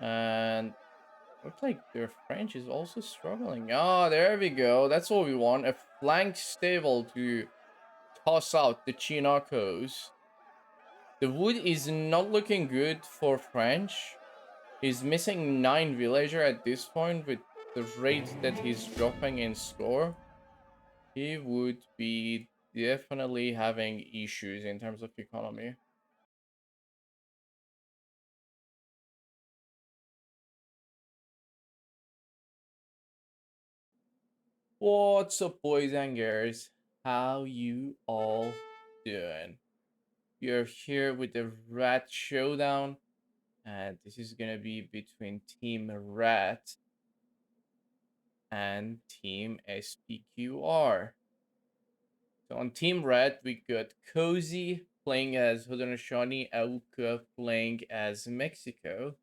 And looks like their French is also struggling. Oh, there we go. That's what we want. A flank stable to toss out the Chinacos. The wood is not looking good for French. He's missing 9 villager at this point with the rate that he's dropping in score. He would be definitely having issues in terms of economy. What's up, boys and girls? How you all doing? You're here with the Rat Showdown, and this is gonna be between Team Rat and Team SPQR. So on Team Rat, we got Cozy playing as Haudenosaunee, Auka playing as Mexico,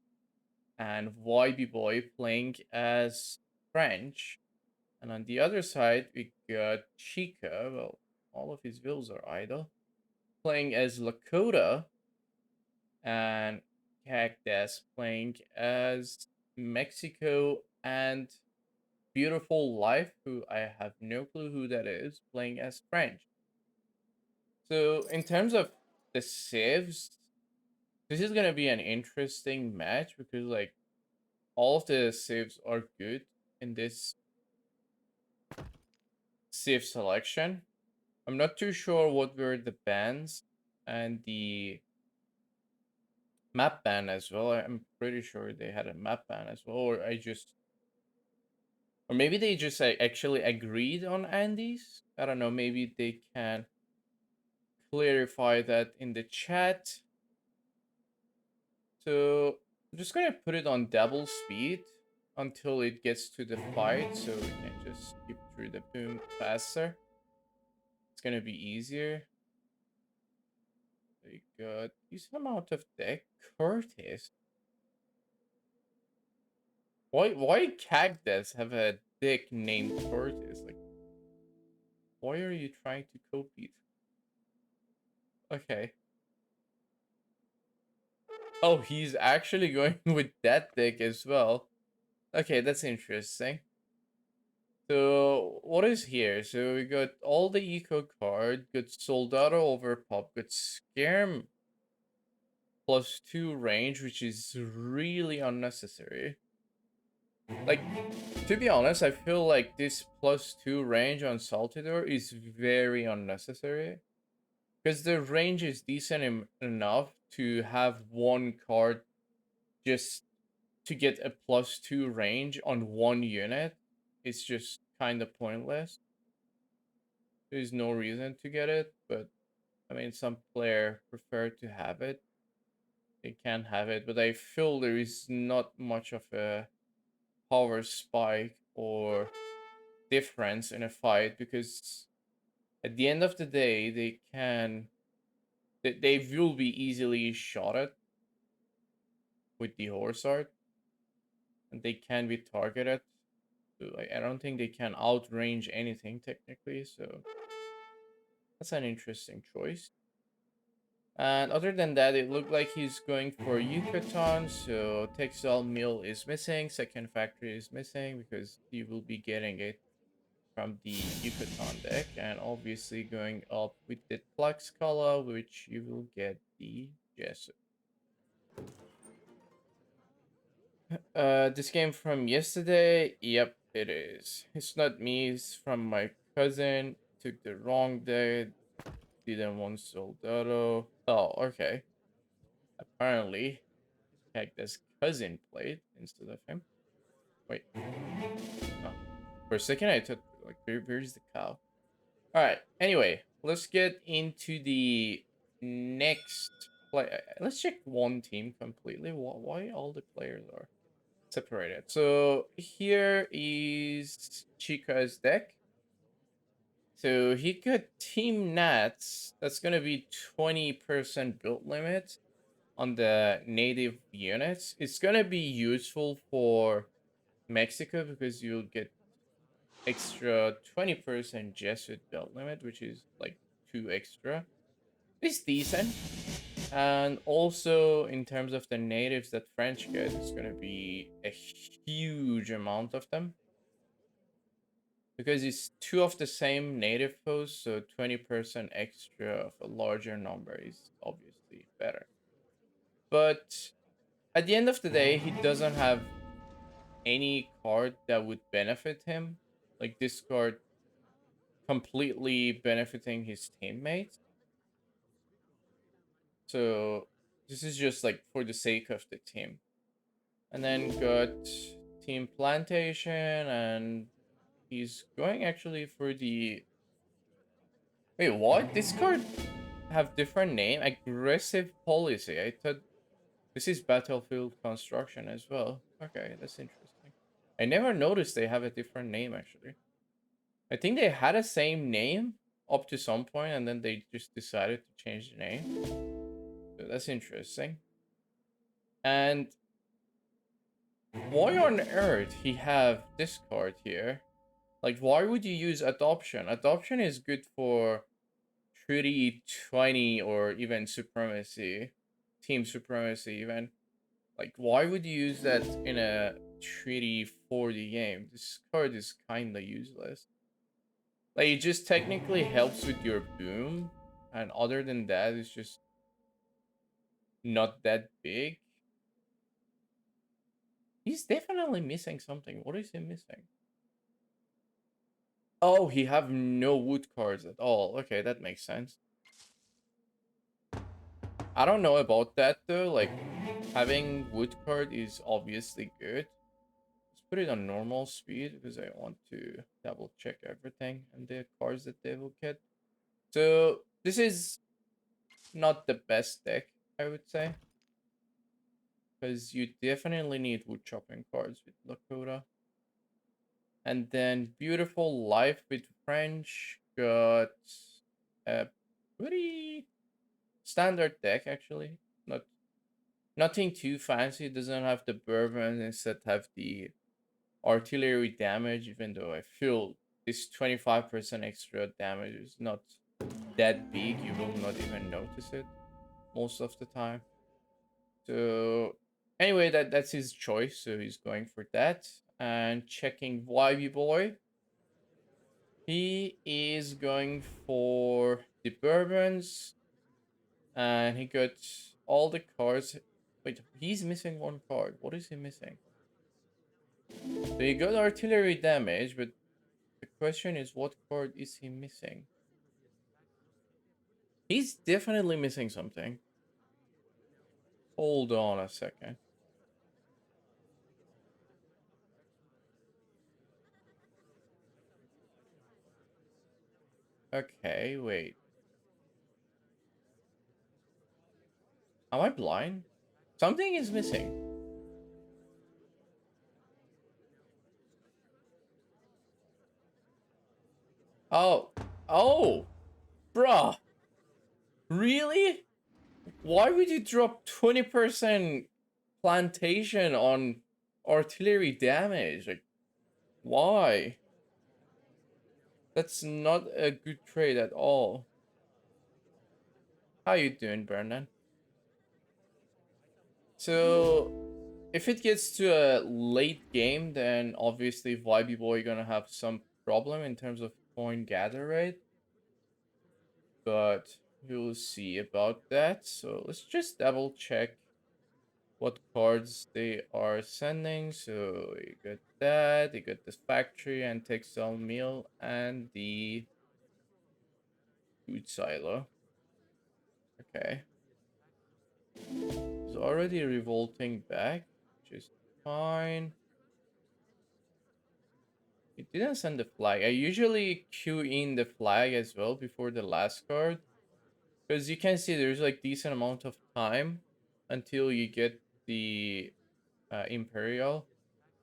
and YB Boy playing as French. And on the other side, we got Chica. Well, all of his vills are idle. Playing as Lakota. And Cactus playing as Mexico. And Beautiful Life, who I have no clue who that is, playing as French. So, in terms of the civs, this is going to be an interesting match because, like, all of the civs are good in this civ selection. I'm not too sure what were the bans and the map ban as well. I'm pretty sure they had a map ban as well, or maybe they just actually agreed on Andes. I don't know. Maybe they can clarify that in the chat. So I'm just gonna put it on double speed until it gets to the fight, so we can just skip through the boom faster. It's gonna be easier. We got this amount of deck. Curtis. Why Cactus have a dick named Curtis? Like, why are you trying to copy? Okay. Oh, he's actually going with that dick as well. Okay, that's interesting. So what is here? So we got all the eco card, got Soldado over pop, got Scare +2 range, which is really unnecessary. Like, to be honest, I feel like this +2 range on Saltador is very unnecessary. Because the range is decent enough to have one card just to get a +2 range on one unit. It's just kind of pointless. There's no reason to get it, but I mean, some player prefer to have it. They can have it, but I feel there is not much of a power spike or difference in a fight because at the end of the day, they will be easily shot at with the horse art, and they can be targeted. So I don't think they can outrange anything technically. So that's an interesting choice. And other than that, it looked like he's going for Yucatan. So textile mill is missing. Second factory is missing because he will be getting it from the Yucatan deck. And obviously going up with the Tlaxcala, which you will get the Jesuit. This game from yesterday? Yep, it is. It's not me, it's from my cousin. Took the wrong day. Didn't want Soldado. Oh, okay. Apparently, Cactus' cousin played instead of him. Wait. Oh. For a second, I thought, like, where's the cow? Alright, anyway, let's get into the next play. Let's check one team completely. Why all the players are separated. So here is Chica's deck. So he got Team Nats. That's gonna be 20% build limit on the native units. It's gonna be useful for Mexico because you'll get extra 20% Jesuit build limit, which is like 2 extra. It's decent. And also, in terms of the natives that French get, it's going to be a huge amount of them because it's two of the same native posts, so 20% extra of a larger number is obviously better. But at the end of the day, he doesn't have any card that would benefit him. Like this card completely benefiting his teammates. So this is just like for the sake of the team. And then got Team Plantation, and he's going actually for the. Wait, what? This card have different name? Aggressive policy. I thought this is Battlefield Construction as well. Okay, that's interesting. I never noticed they have a different name actually. I think they had a same name up to some point, and then they just decided to change the name. So that's interesting. And why on earth he have this card here? Like, why would you use adoption? Adoption is good for treaty 20 or even supremacy, team supremacy even. Like, why would you use that in a treaty 40 game? This card is kinda useless. Like, it just technically helps with your boom, and other than that, it's just not that big. He's definitely missing something. What is he missing? Oh, he have no wood cards at all. Okay, that makes sense. I don't know about that though. Like, having wood card is obviously good. Let's put it on normal speed because I want to double check everything and the cards that they will get. So this is not the best deck, I would say, because you definitely need wood chopping cards with Lakota. And then Beautiful Life with French got a pretty standard deck actually. Nothing too fancy. It doesn't have the bourbon, instead have the artillery damage, even though I feel this 25% extra damage is not that big. You will not even notice it most of the time. So anyway, that's his choice. So he's going for that. And checking YB Boy. He is going for the bourbons. And he got all the cards. Wait, he's missing one card. What is he missing? So he got artillery damage, but the question is, what card is he missing? He's definitely missing something. Hold on a second. Okay, wait. Am I blind? Something is missing. Oh. Oh! Bruh! Really? Why would you drop 20% plantation on artillery damage? Like, why? That's not a good trade at all. How you doing, Brendan? So, if it gets to a late game, then obviously YB Boy gonna have some problem in terms of coin gather rate. But we'll see about that. So let's just double check what cards they are sending. So you got that, you got this factory and textile mill and the food silo. Okay. It's already revolting back, which is fine. It didn't send the flag. I usually queue in the flag as well before the last card. Because you can see there's like decent amount of time until you get the Imperial.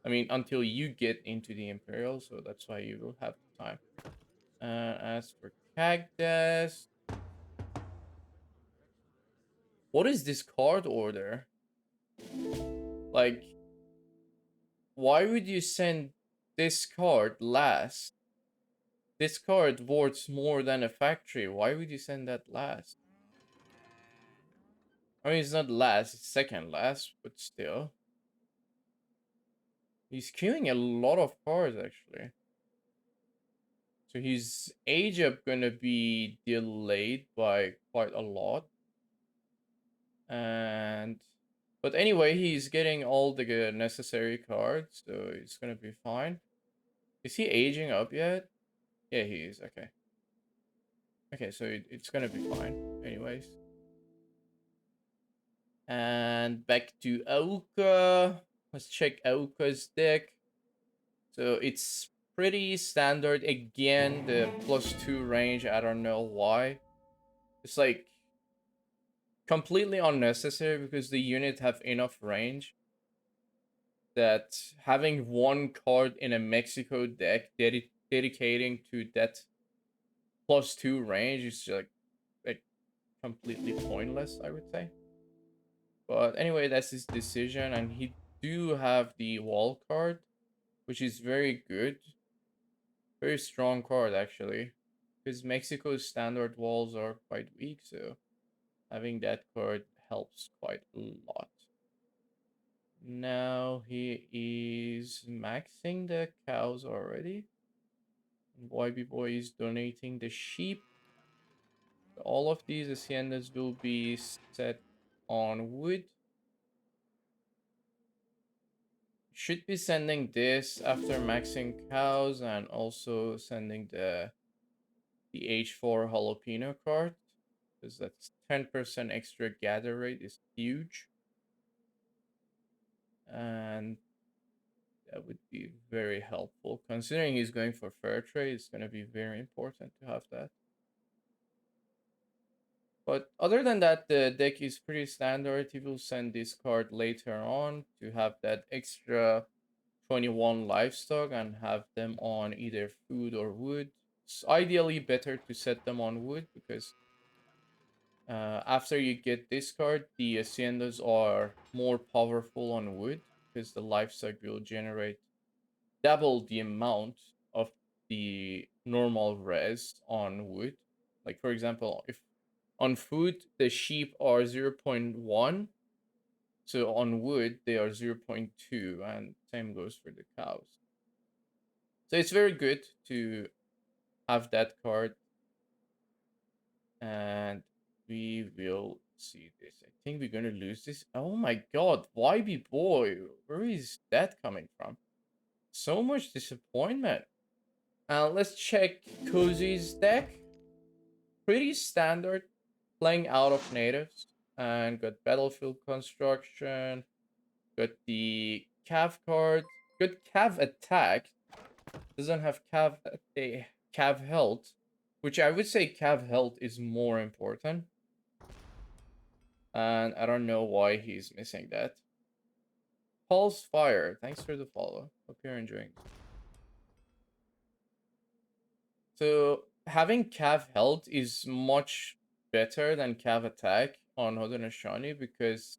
I mean, until you get into the Imperial, so that's why you will have the time. As for Cactus, what is this card order? Like, why would you send this card last? This card worth more than a factory. Why would you send that last? I mean, it's not last, it's second last, but still. He's queuing a lot of cards, actually. So his age up gonna be delayed by quite a lot. And but anyway, he's getting all the necessary cards, so it's gonna be fine. Is he aging up yet? Yeah, he is. Okay. Okay, so it's gonna be fine. Anyways. And back to Aoka. Let's check Aoka's deck. So it's pretty standard. Again, the +2 range. I don't know why. It's like completely unnecessary because the unit have enough range that having one card in a Mexico deck dedicating to that +2 range is like completely pointless, I would say. But anyway, that's his decision, and he do have the wall card, which is very good. Very strong card, actually. Because Mexico's standard walls are quite weak, so having that card helps quite a lot. Now he is maxing the cows already. YB Boy is donating the sheep. All of these haciendas will be set on wood. Should be sending this after maxing cows and also sending the H4 jalapeno card, because that's 10% extra gather rate is huge. And that would be very helpful. Considering he's going for fair trade, it's going to be very important to have that. But other than that, the deck is pretty standard. He will send this card later on to have that extra 21 livestock and have them on either food or wood. It's ideally better to set them on wood because after you get this card, the haciendas are more powerful on wood because the livestock will generate double the amount of the normal res on wood. Like for example, if on food the sheep are 0.1, so on wood they are 0.2, and same goes for the cows. So it's very good to have that card, and we will see this. I think we're gonna lose this. Oh my god, YB Boy, where is that coming from? So much disappointment. Let's check Cozy's deck. Pretty standard, playing out of natives, and got battlefield construction, got the Cav card, got Cav attack, doesn't have Cav health, which I would say Cav health is more important. And I don't know why he's missing that. Pulse Fire, thanks for the follow. Hope you're enjoying. So having Cav health is much better than Cav attack on Hodonashani because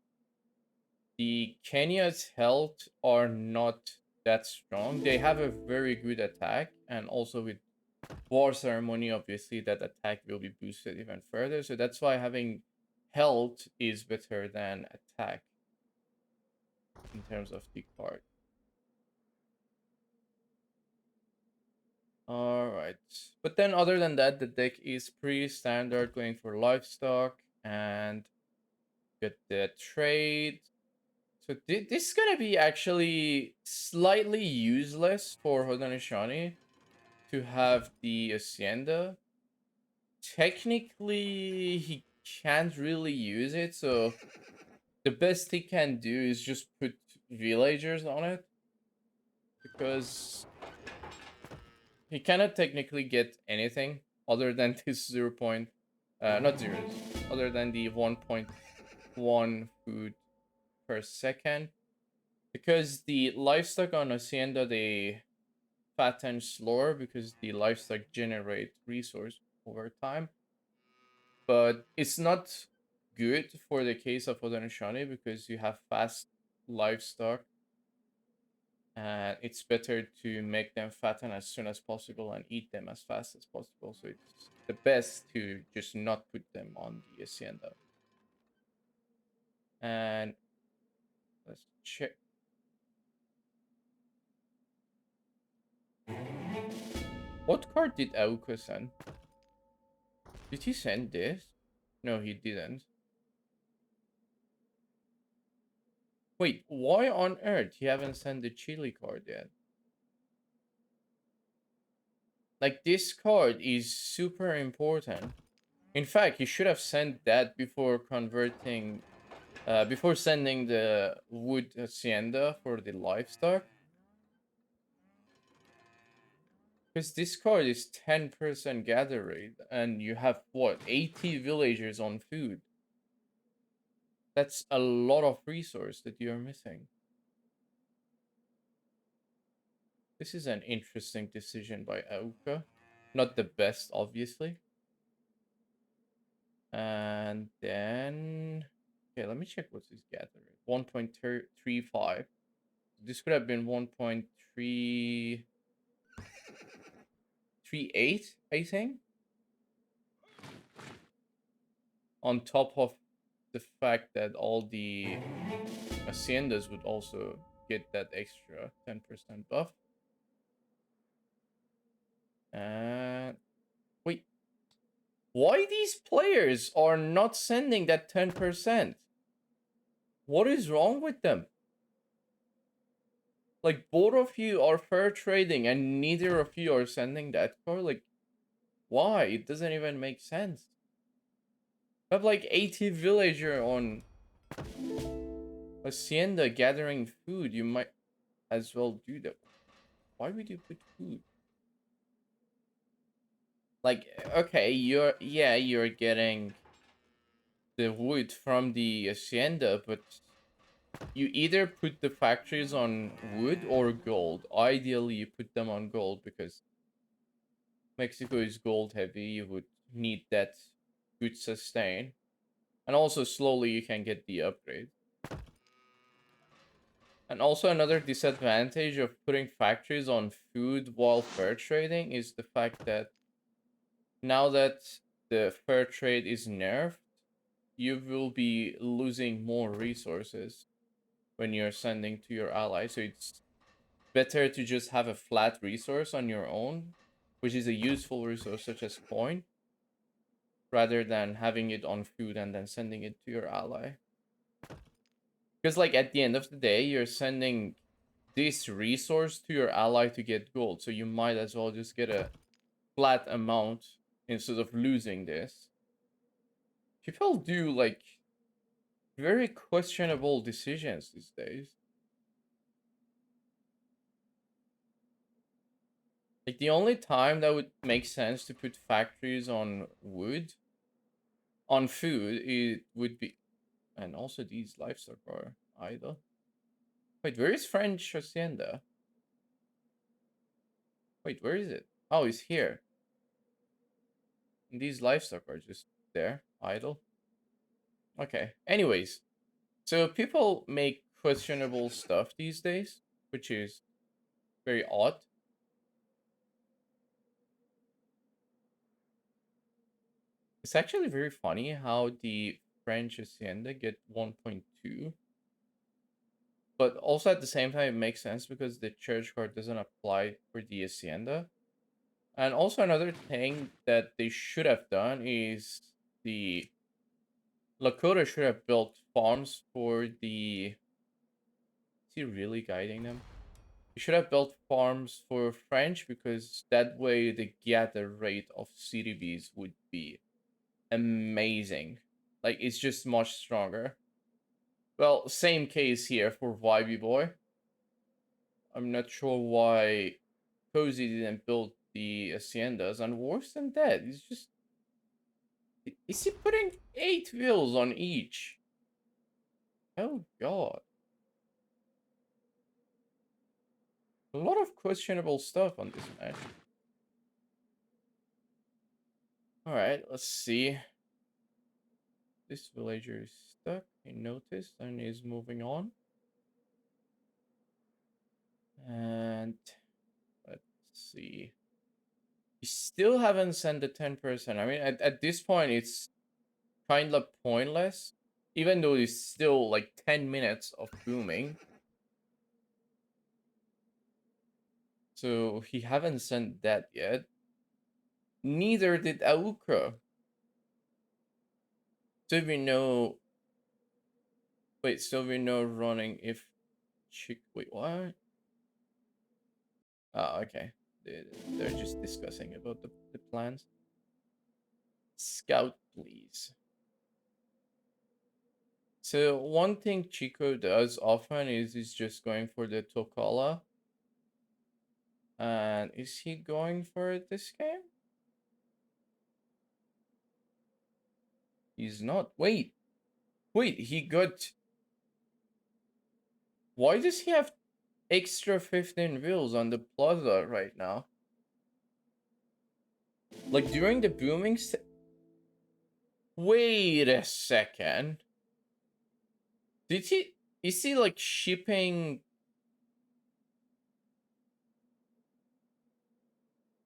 the Kenya's health are not that strong. They have a very good attack, and also with War Ceremony, obviously that attack will be boosted even further. So that's why having health is better than attack in terms of the card. Alright. But then other than that, the deck is pretty standard, going for livestock and get the trade. So this is gonna be actually slightly useless for Hodonishani to have the Hacienda. Technically, he can't really use it, so the best he can do is just put villagers on it, because he cannot technically get anything other than this 0. Not zeros, other than the 1.1 food per second. Because the livestock on Hacienda, they fatten slower because the livestock generate resource over time. But it's not good for the case of Odanishani because you have fast livestock, and it's better to make them fatten as soon as possible and eat them as fast as possible. So it's the best to just not put them on the Hacienda. And let's check. What card did Aoka send? Did he send this? No, he didn't. Wait, why on earth he haven't sent the chili card yet? Like, this card is super important. In fact, he should have sent that before converting, before sending the wood hacienda for the livestock. Because this card is 10% gather rate, and you have what, 80 villagers on food. That's a lot of resource that you're missing. This is an interesting decision by Aoka. Not the best, obviously. And then, okay, let me check what's his gather rate. 1.35. This could have been 1.338, I think. On top of the fact that all the haciendas would also get that extra 10% buff. And wait, why these players are not sending that 10%? What is wrong with them? Like, both of you are fair trading and neither of you are sending that card? Like, why? It doesn't even make sense. I have like 80 villager on Hacienda gathering food. You might as well do that. Why would you put food? Like, okay, you're getting the wood from the hacienda, but you either put the factories on wood or gold. Ideally, you put them on gold because Mexico is gold heavy. You would need that good sustain. And also, slowly you can get the upgrade. And also, another disadvantage of putting factories on food while fair trading is the fact that now that the fair trade is nerfed, you will be losing more resources when you're sending to your ally. So it's better to just have a flat resource on your own, which is a useful resource such as coin, rather than having it on food and then sending it to your ally. Because like at the end of the day, you're sending this resource to your ally to get gold. So you might as well just get a flat amount instead of losing this. People do like very questionable decisions these days. Like, the only time that would make sense to put factories on wood, on food, it would be, and also these livestock are idle. Wait, where is French Hacienda? Wait, where is it? Oh, it's here. And these livestock are just there, idle. Okay. Anyways, so people make questionable stuff these days, which is very odd. It's actually very funny how the French Hacienda get 1.2, but also at the same time it makes sense because the church card doesn't apply for the Hacienda. And also another thing that they should have done is the Lakota should have built farms for the. Is he really guiding them? You should have built farms for French because that way the gather rate of CDBs would be amazing. Like, it's just much stronger. Well, same case here for Vibey Boy. I'm not sure why Cozy didn't build the Haciendas, and worse than that, he's just. Is he putting 8 wheels on each? Oh god. A lot of questionable stuff on this match. Alright, let's see. This villager is stuck. He noticed and is moving on. And let's see. You still haven't sent the 10%. I mean, at this point, it's kind of pointless. even though it's still like 10 minutes of booming. So he haven't sent that yet. Neither did Aukra. So we know. Wait, so we know running if chick. Wait, what? Ah, okay. They're just discussing about the plans. Scout, please. So one thing Chico does often is he's just going for the Tokala. And is he going for it this game? He's not. Wait. Wait, he got. Why does he have extra 15 wheels on the plaza right now? Like during the booming. Wait a second. Did he. Is he like shipping.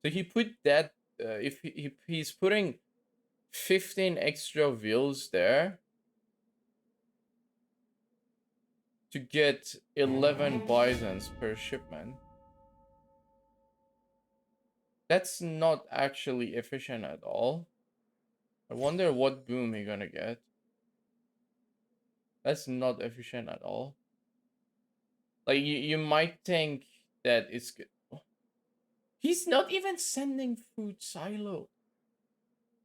So he put that. If he's putting 15 extra wheels there to get 11 bisons per shipment. That's not actually efficient at all. I wonder what boom he gonna get. That's not efficient at all. Like you might think that it's good. He's not even sending food silo.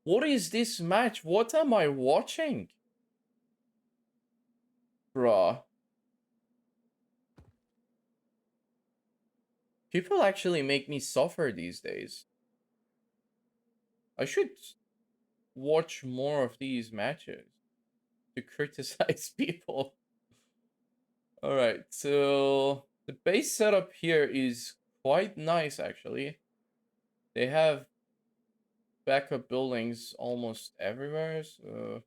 What is this match? What am I watching? Bruh. People actually make me suffer these days. I should watch more of these matches to criticize people. Alright, so the base setup here is quite nice actually. They have backup buildings almost everywhere, so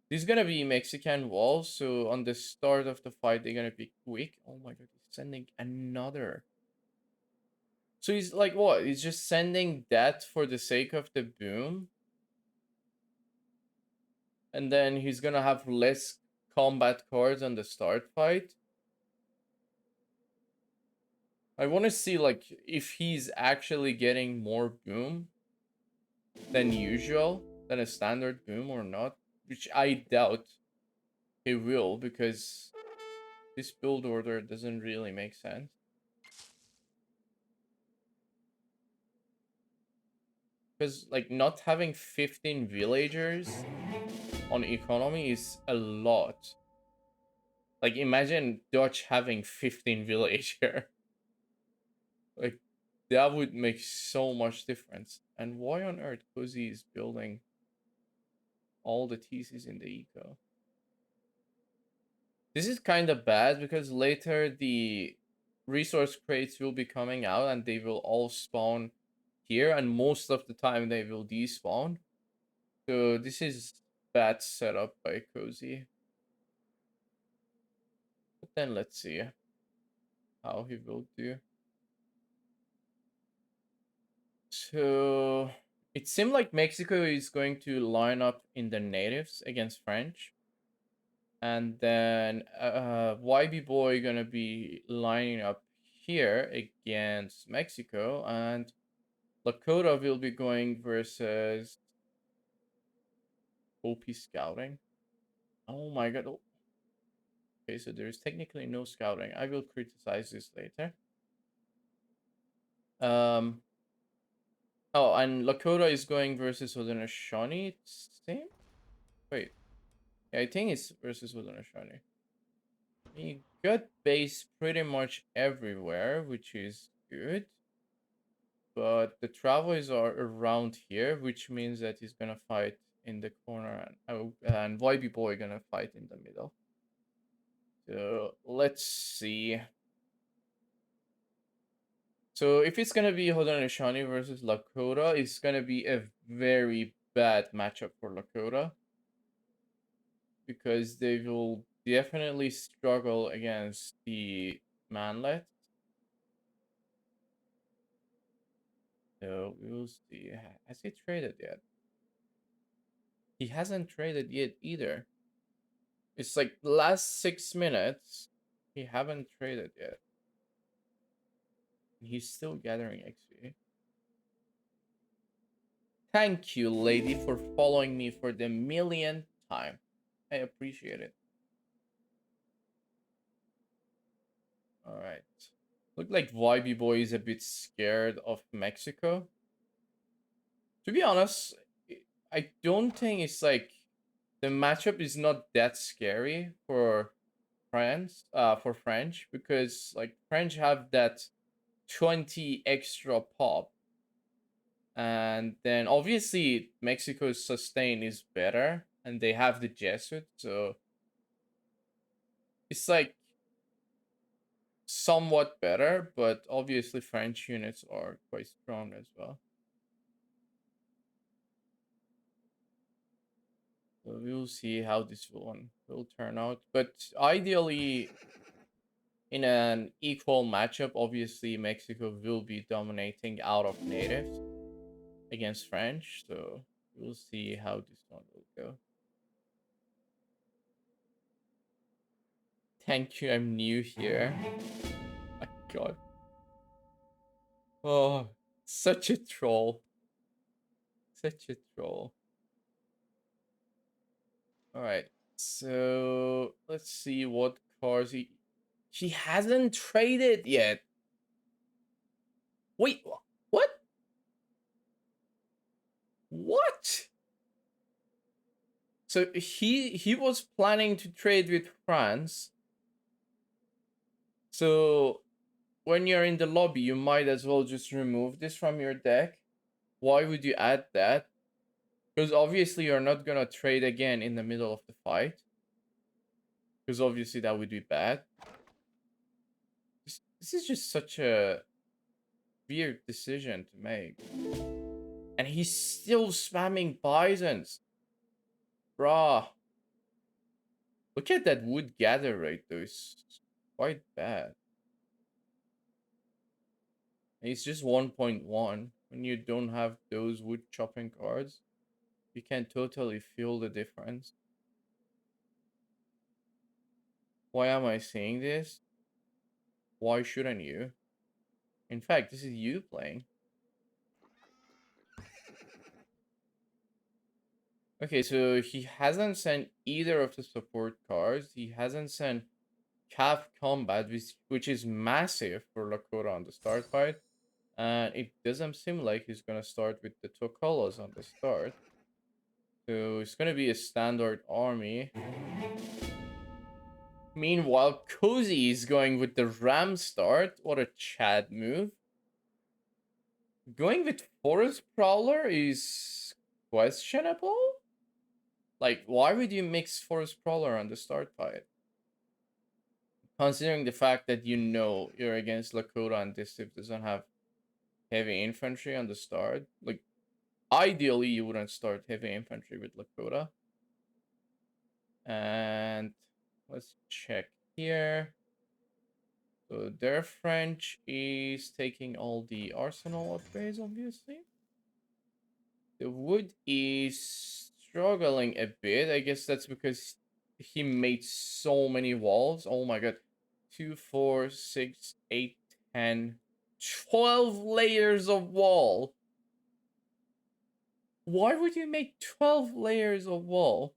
this is gonna be Mexican walls, so on the start of the fight they're gonna be quick. Oh my god, he's sending another. So he's like what? He's just sending that for the sake of the boom? And then he's gonna have less combat cards on the start fight. I want to see like if he's actually getting more boom than usual, than a standard boom or not, which I doubt he will because this build order doesn't really make sense. Because like not having 15 villagers on economy is a lot. Like imagine Dutch having 15 villager. Like that would make so much difference. And why on earth Cozy is building all the TCs in the eco? This is kind of bad because later the resource crates will be coming out and they will all spawn here, and most of the time they will despawn. So this is bad setup by Cozy. But then let's see how he will do. So it seemed like Mexico is going to line up in the natives against French. And then YB Boy gonna be lining up here against Mexico, and Lakota will be going versus OP Scouting. Oh my god. Oh. Okay, so there is technically no scouting. I will criticize this later. Um. Oh, and Lakota is going versus Haudenosaunee. It seems. Wait. Yeah, I think it's versus Haudenosaunee. He got base pretty much everywhere, which is good. But the travelers are around here, which means that he's gonna fight in the corner, and YB Boy gonna fight in the middle. So let's see. So if it's gonna be Haudenosaunee versus Lakota, it's gonna be a very bad matchup for Lakota because they will definitely struggle against the manlet. So we'll see. Has he traded yet? He hasn't traded yet either. It's like the last 6 minutes, he haven't traded yet. He's still gathering XP. Thank you, lady, for following me for the millionth time. I appreciate it. Alright. Look like YB Boy is a bit scared of Mexico. To be honest, I don't think it's like the matchup is not that scary for France, for French, because like French have that 20 extra pop, and then obviously Mexico's sustain is better and they have the Jesuit, so it's like somewhat better, but obviously French units are quite strong as well. So we'll see how this one will turn out. But ideally, in an equal matchup, obviously Mexico will be dominating out of natives against French. So we'll see how this one will go. Thank you, I'm new here. My god. Oh, such a troll. Such a troll. Alright. So let's see what cars he hasn't traded yet. Wait, what? What? So he was planning to trade with France. So when you're in the lobby, you might as well just remove this from your deck. Why would you add that? Because obviously you're not gonna trade again in the middle of the fight. Because obviously that would be bad. This is just such a weird decision to make. And he's still spamming bisons. Bruh. Look at that wood gather rate though. It's quite bad. It's just 1.1. When you don't have those wood chopping cards, you can totally feel the difference. Why am I saying this? Why shouldn't you? In fact, this is you playing. Okay, so he hasn't sent either of the support cards. He hasn't sent Calf Combat, which is massive for Lakota on the start fight. And it doesn't seem like he's gonna start with the Tokolos on the start. So it's gonna be a standard army. Meanwhile, Cozy is going with the Ram start. What a Chad move. Going with Forest Prowler is questionable. Like, why would you mix Forest Prowler on the start fight? Considering the fact that you know you're against Lakota and this tip doesn't have heavy infantry on the start. Like, ideally, you wouldn't start heavy infantry with Lakota. And let's check here. So their French is taking all the arsenal upgrades, obviously. The wood is struggling a bit. I guess that's because he made so many walls. Oh my god. 2, 4, 6, 8, 10, 12 layers of wall. Why would you make 12 layers of wall?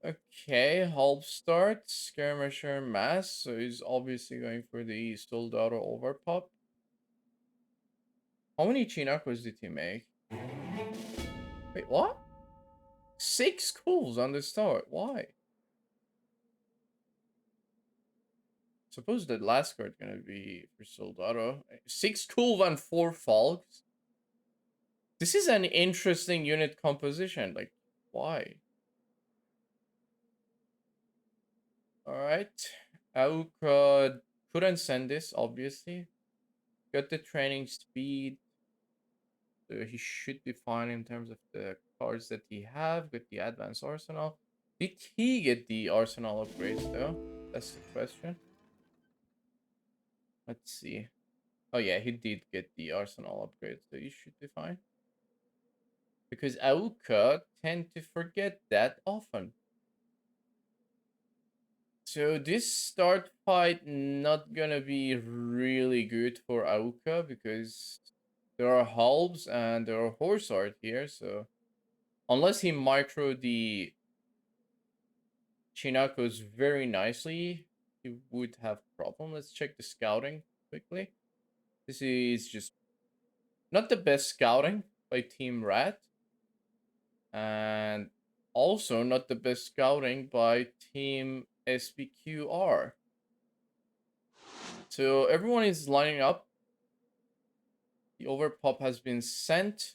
Okay, half start, skirmisher mass, so he's obviously going for the soldado overpop. How many chinacos did he make? Wait, what? 6 cools on the start, why? Suppose the last card gonna be for soldado. 6 cool and 4 falks. This is an interesting unit composition, like, why? Alright. Auka couldn't send this, obviously. Got the training speed. So he should be fine in terms of the cards that he have. Got the advanced arsenal. Did he get the arsenal upgrades though? That's the question. Let's see. Oh yeah, he did get the arsenal upgrade, so he should be fine. Because Auka tend to forget that often. So this start fight not gonna be really good for Auka because there are halbs and there are horse art here, so unless he micro the Chinakos very nicely, he would have problem. Let's check the scouting quickly. This is just not the best scouting by Team Rat, and also not the best scouting by Team SPQR. So everyone is lining up. The overpop has been sent.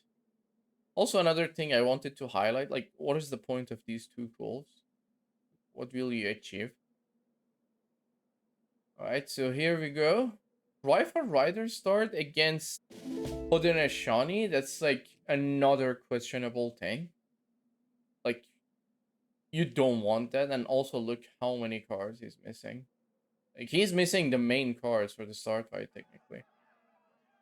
Also, another thing I wanted to highlight, like, what is the point of these two goals? What will you achieve? Alright, so here we go. Rifle Rider start against Hodineshani. That's like another questionable thing. Like, you don't want that. And also, look how many cards he's missing. Like, he's missing the main cards for the start fight, technically.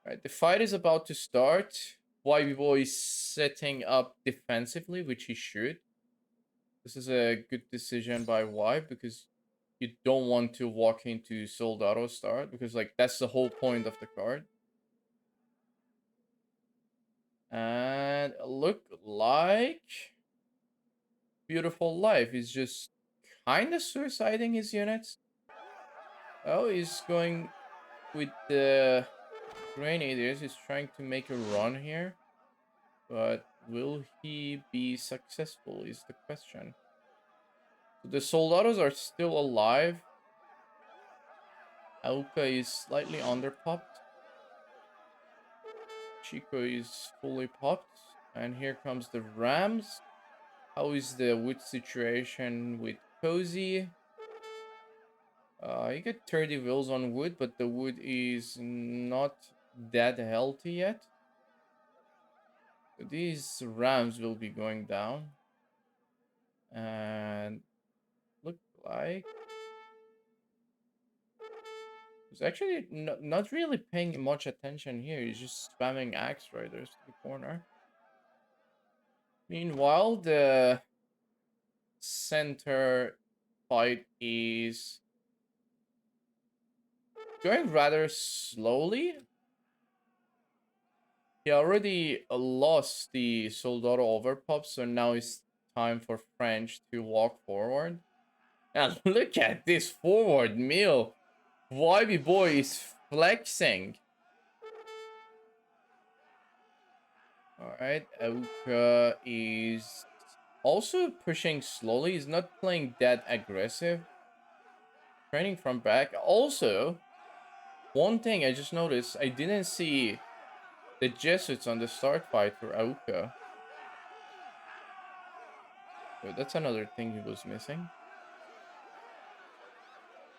Right, the fight is about to start. YB Boy is setting up defensively, which he should. This is a good decision by Y because you don't want to walk into Soldado start because like that's the whole point of the card. And look like Beautiful Life is just kind of suiciding his units. Oh, he's going with the Grenadiers. He's trying to make a run here. But will he be successful is the question. So the Soldados are still alive. Auka is slightly underpopped. Chico is fully popped. And here comes the Rams. How is the wood situation with Cozy? You get 30 wills on wood, but the wood is not that healthy yet. So these Rams will be going down. And look like he's actually not really paying much attention here. He's just spamming Axe Riders to the corner. Meanwhile, the center fight is going rather slowly. He already lost the Soldado overpop, so now it's time for French to walk forward. And look at this forward meal. YB Boy is flexing. Alright, Auka is also pushing slowly. He's not playing that aggressive. Training from back. Also, one thing I just noticed, I didn't see the Jesuits on the start fight for Auka. So that's another thing he was missing.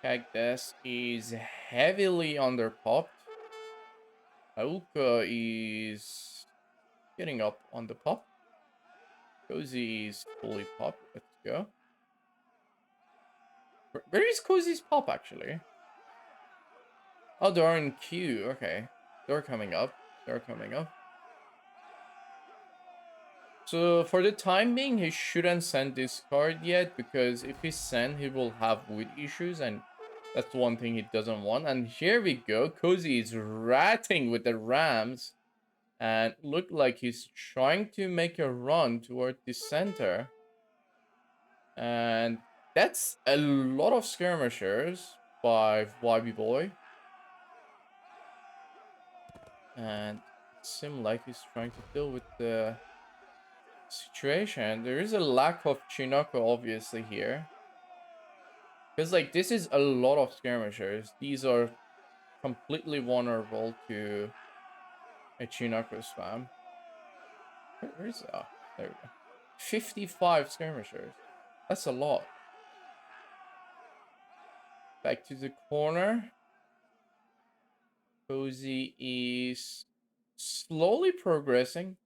Cactus is heavily underpopped. Auka is getting up on the pop. Cozy is fully popped. Let's go. Where is Cozy's pop, actually? Oh, they're in queue. Okay. They're coming up. They're coming up. So, for the time being, he shouldn't send this card yet, because if he send, he will have wood issues, and that's one thing he doesn't want. And here we go. Cozy is ratting with the Rams, and look like he's trying to make a run toward the center. And that's a lot of skirmishers by YB Boy. And it seems like he's trying to deal with the situation. There is a lack of Chinoko, obviously, here. Because, like, this is a lot of skirmishers. These are completely vulnerable to a Chinoko spam. Where's... Oh, there we go. 55 skirmishers. That's a lot. Back to the corner. Cozy is slowly progressing.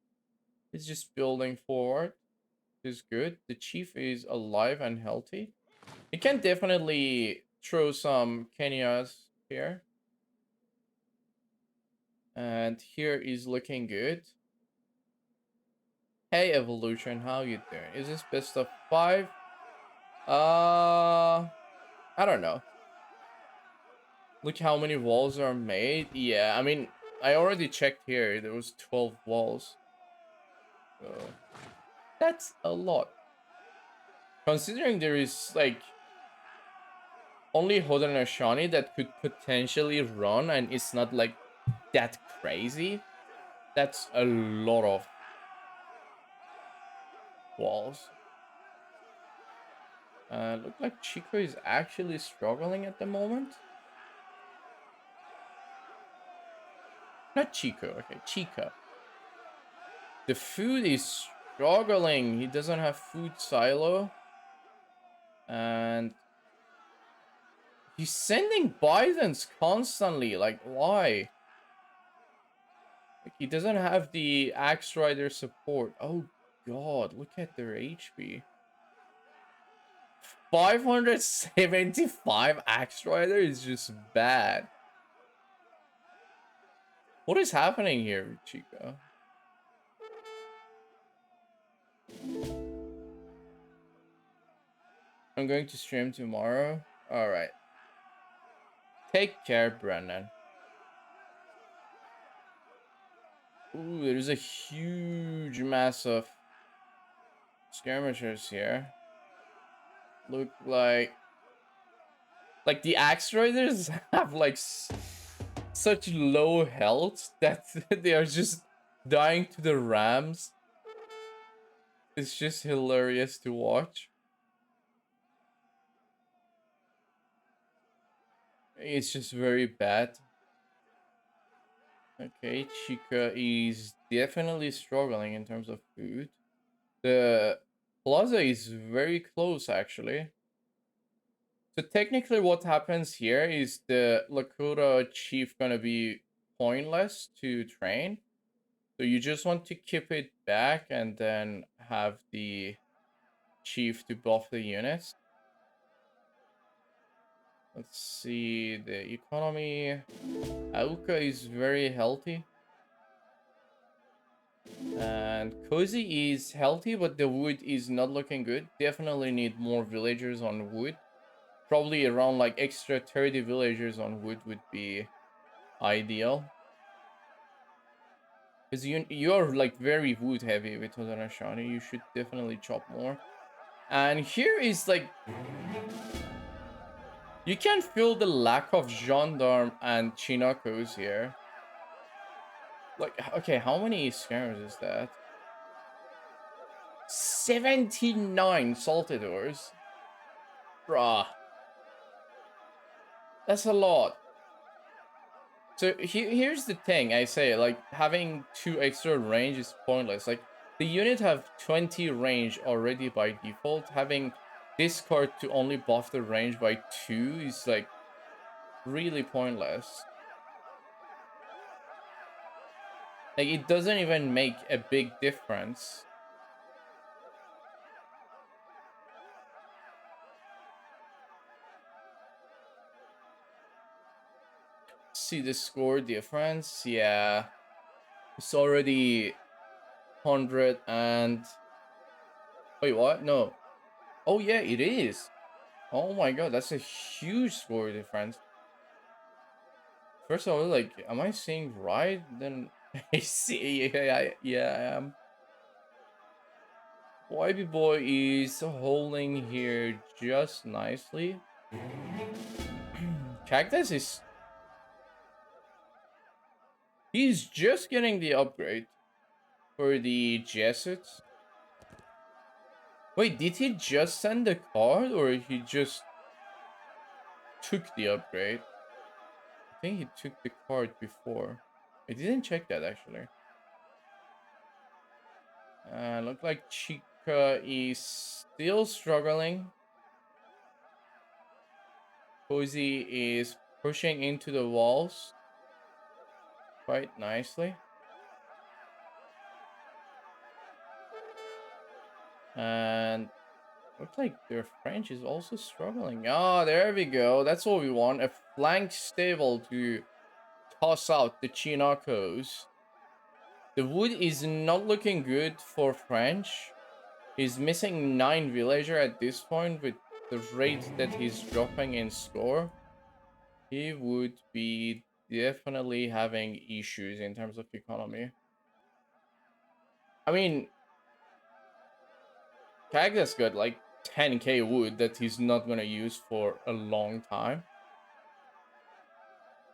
He's just building forward. Is good. The chief is alive and healthy. He can definitely throw some Kenyas here. And here is looking good. Hey Evolution, how you doing? Is this best of 5? I don't know. Look how many walls are made. Yeah, I mean, I already checked here. There was 12 walls. So that's a lot. Considering there is like only Hodan and Ashani that could potentially run and it's not like that crazy. That's a lot of walls. Look like Chico is actually struggling at the moment. Not Chico, okay, Chica. The food is struggling. He doesn't have food silo. And he's sending Bidens constantly. Like, why? Like, he doesn't have the Axe Rider support. Oh, God. Look at their HP. 575 Axe Rider is just bad. What is happening here, Chica? I'm going to stream tomorrow. Alright. Take care, Brennan. Ooh, there's a huge mass of skirmishers here. Look like the Axe Riders have like such low health that they are just dying to the rams. It's just hilarious to watch. It's just very bad. Okay, Chica is definitely struggling in terms of food. The plaza is very close, actually. So technically what happens here is the Lakota chief gonna be pointless to train. So you just want to keep it back and then have the chief to buff the units. Let's see the economy. Auka is very healthy. And Cozy is healthy, but the wood is not looking good. Definitely need more villagers on wood. Probably around like extra 30 villagers on wood would be ideal. Because you're like very wood heavy with Hodanashani. You should definitely chop more. And here is like... You can feel the lack of gendarme and Chinakos here. Like, okay, how many scammers is that? 79 saltadors. Bruh. That's a lot. So here's the thing I say, like, having 2 extra range is pointless. Like, the unit have 20 range already by default. Having this card to only buff the range by 2 is, like, really pointless. Like, it doesn't even make a big difference. See the score difference? Yeah. It's already 100 and... Wait, what? No. Oh, yeah, it is. Oh my god, that's a huge score difference. First, I was like, am I seeing right? Then I see, yeah, I am. YB Boy is holding here just nicely. Cactus is... He's just getting the upgrade for the Jesuits. Wait, did he just send the card or he just took the upgrade? I think he took the card before. I didn't check that actually. Look like Chica is still struggling. Cozy is pushing into the walls quite nicely. And looks like their French is also struggling. Oh, there we go. That's what we want. A flank stable to toss out the Chinacos. The wood is not looking good for French. He's missing 9 villager at this point with the rate that he's dropping in score, he would be definitely having issues in terms of economy. I mean, Cactus got like 10k wood that he's not gonna use for a long time.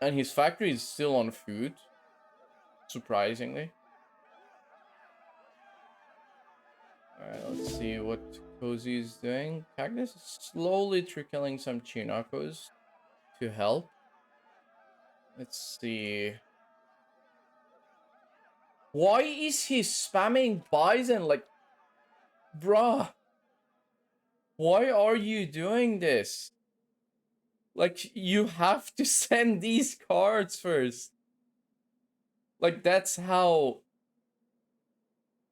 And his factory is still on food, surprisingly. Alright, let's see what Cozy is doing. Cactus is slowly trickling some Chinakos to help. Let's see. Why is he spamming Bison? Like, bruh, why are you doing this? Like, you have to send these cards first. Like, that's how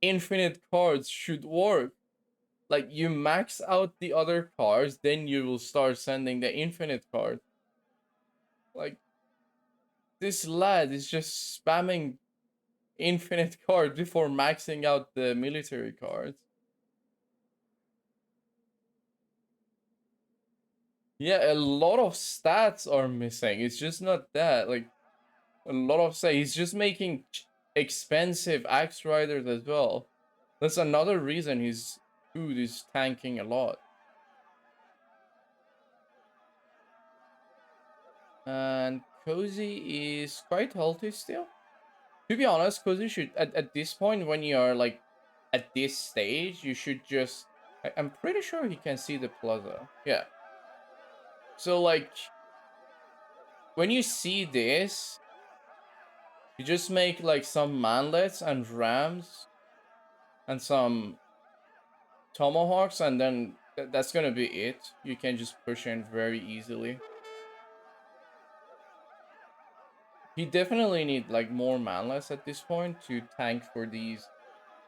infinite cards should work. Like, you max out the other cards, then you will start sending the infinite card. Like, this lad is just spamming infinite cards before maxing out the military cards. Yeah, a lot of stats are missing. It's just not that. Like, a lot of say he's just making expensive axe riders as well. That's another reason his food is tanking a lot. And Cozy is quite healthy still. To be honest, Cozy should at this point when you are like at this stage, you should just I'm pretty sure he can see the plaza. Yeah. So like when you see this, you just make like some manlets and rams and some tomahawks, and then that's gonna be it. You can just push in very easily. He definitely need like more manlets at this point to tank for these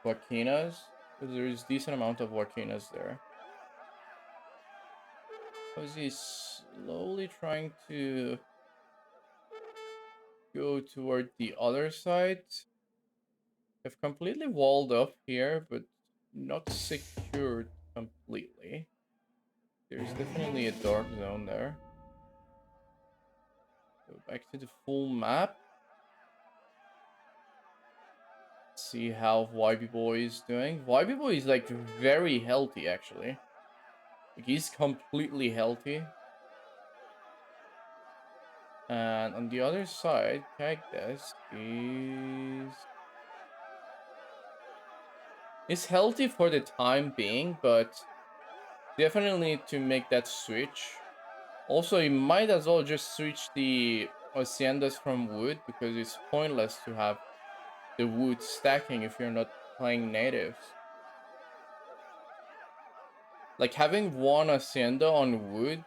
Wakinas, because there is decent amount of Wakinas there. Because he's slowly trying to go toward the other side. They've completely walled up here, but not secured completely. There's definitely a dark zone there. Go back to the full map. See how YB Boy is doing. YB Boy is like very healthy actually. Like he's completely healthy. And on the other side, Cactus is healthy for the time being, but definitely need to make that switch. Also, you might as well just switch the haciendas from wood, because it's pointless to have the wood stacking if you're not playing natives. Like having one hacienda on wood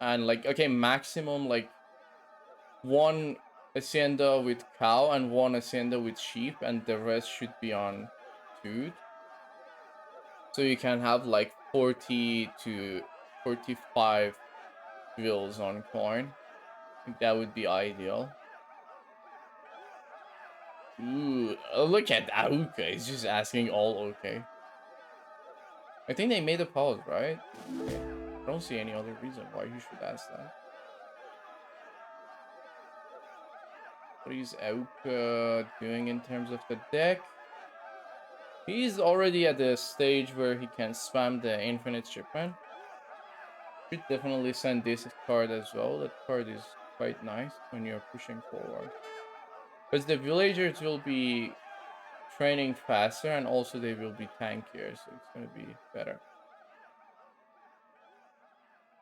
and like, okay, maximum like one hacienda with cow and one hacienda with sheep, and the rest should be on food. So you can have like 40 to 45 vills on coin. I think that would be ideal. Ooh, look at Aoka. He's just asking all okay. I think they made a pause, right? Okay. I don't see any other reason why he should ask that. What is Aoka doing in terms of the deck? He's already at the stage where he can spam the infinite shipment. Should definitely send this card as well. That card is quite nice when you're pushing forward. Because the villagers will be training faster, and also they will be tankier, so it's going to be better.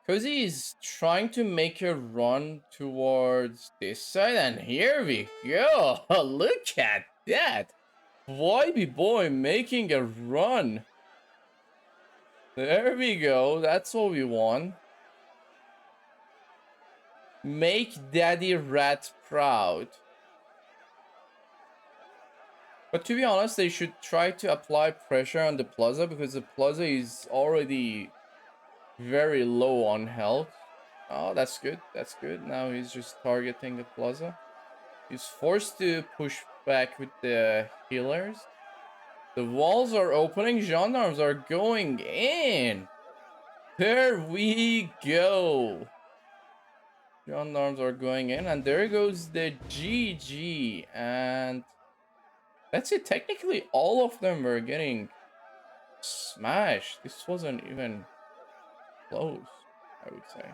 Cozy is trying to make a run towards this side, and here we go. Look at that. YB Boy making a run. There we go. That's what we want. Make Daddy Rat proud. But to be honest, they should try to apply pressure on the plaza, because the plaza is already very low on health. Oh, that's good. That's good. Now he's just targeting the plaza. He's forced to push back with the healers. The walls are opening. Gendarmes are going in. There we go. Gendarmes are going in, and there goes the GG. And that's it. Technically, all of them were getting smashed. This wasn't even close, I would say.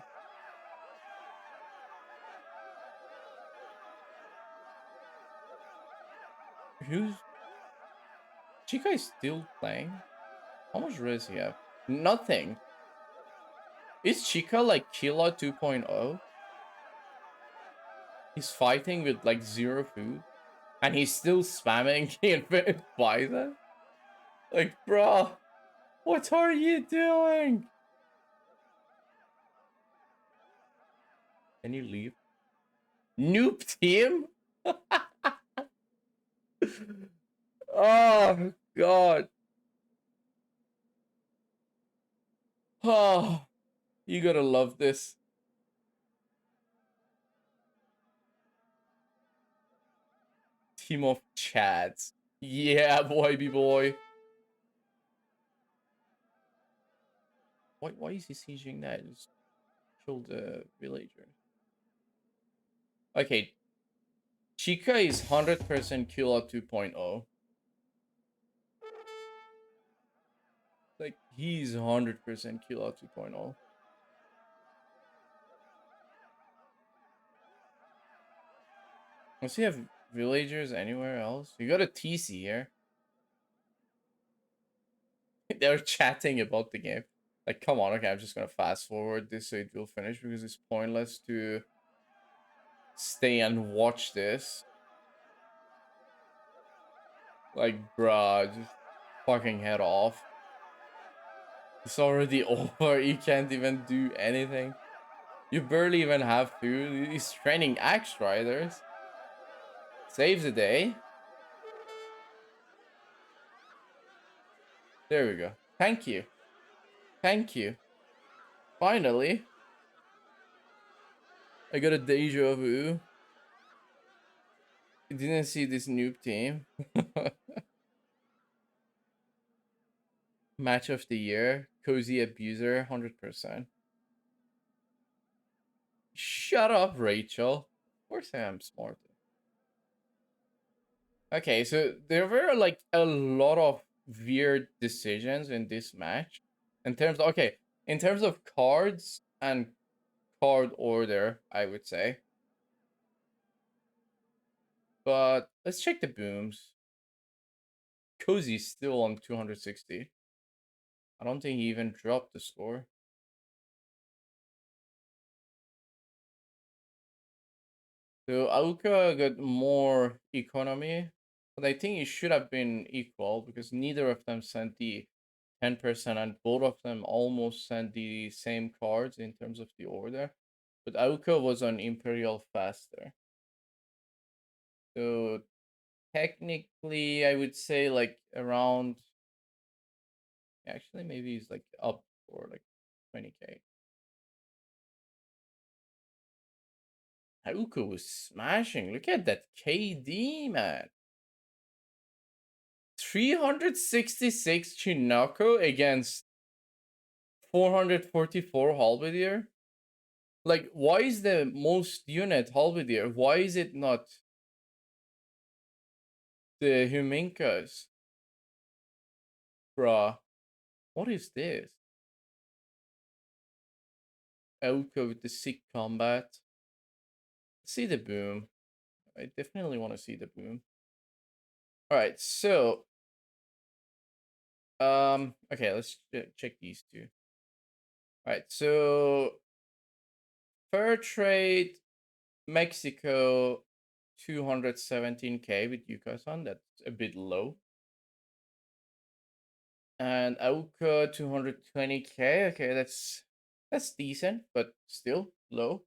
Who's Chica is still playing? How much res he have? Nothing. Is Chica like Killa 2.0? He's fighting with like zero food, and he's still spamming the infinite bison? Like, bro, what are you doing? Can you leave? Noob team? Oh, God. Oh, you gotta love this. Team of Chads. Yeah, boy, boy. Why is he sieging that? Just kill the villager. Okay. Chica is 100% kill at 2.0. Like, he's 100% kill at 2.0. Does he have villagers anywhere else? You got a TC here. They're chatting about the game. Like, come on, okay, I'm just gonna fast forward this so it will finish because it's pointless to stay and watch this. Like, bruh, just fucking head off. It's already over. You can't even do anything. You barely even have food. He's training axe riders. Saves the day. There we go. Thank you. Thank you. Finally. I got a deja vu. I didn't see this noob team. Match of the year. Cozy abuser. 100%. Shut up, Rachel. Of course I am smarter. Okay, so there were like a lot of weird decisions in this match. In terms of cards and card order, I would say. But let's check the booms. Cozy's still on 260. I don't think he even dropped the score. So Aoka got more economy, but I think it should have been equal because neither of them sent the 10% and both of them almost sent the same cards in terms of the order. But Aoka was on Imperial faster. So technically I would say like around, actually maybe it's like up for like 20k. Haruko was smashing. Look at that KD, man. 366 Chinako against 444 Halberdier. Like, why is the most unit Halberdier? Why is it not the Huminkas? Bruh. What is this? Elko with the sick combat. See the boom. I definitely want to see the boom. Alright, so okay, let's check these two. Alright, so fair trade Mexico 217k with Yucatan. That's a bit low. And Auka 220k. Okay, that's decent, but still low.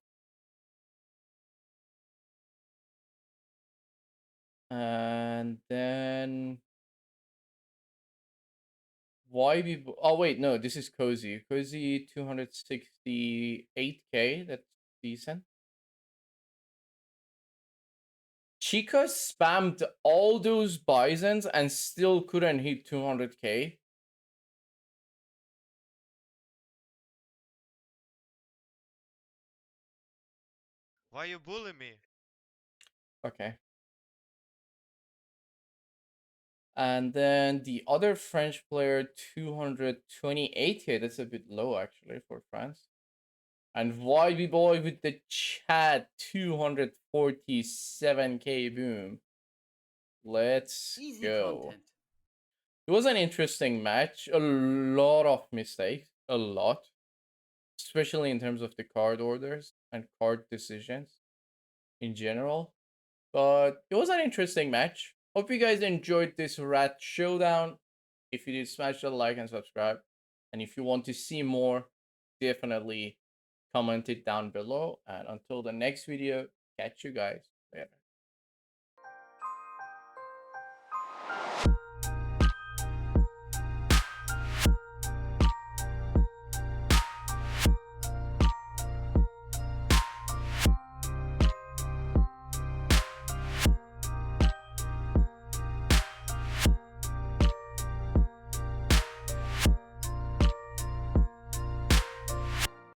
And then why people? Oh wait, no, this is Cozy. Cozy 268k. That's decent. Chica spammed all those bisons and still couldn't hit 200k. Why you bully me? Okay. And then the other French player, 228K. That's a bit low actually for France. And YB Boy with the chat, 247K. Boom. Let's Easy go. content. It was an interesting match. A lot of mistakes. A lot. Especially in terms of the card orders and card decisions in general. But it was an interesting match. Hope you guys enjoyed this rat showdown. If you did, smash the like and subscribe. And if you want to see more, definitely comment it down below. And until the next video, catch you guys later.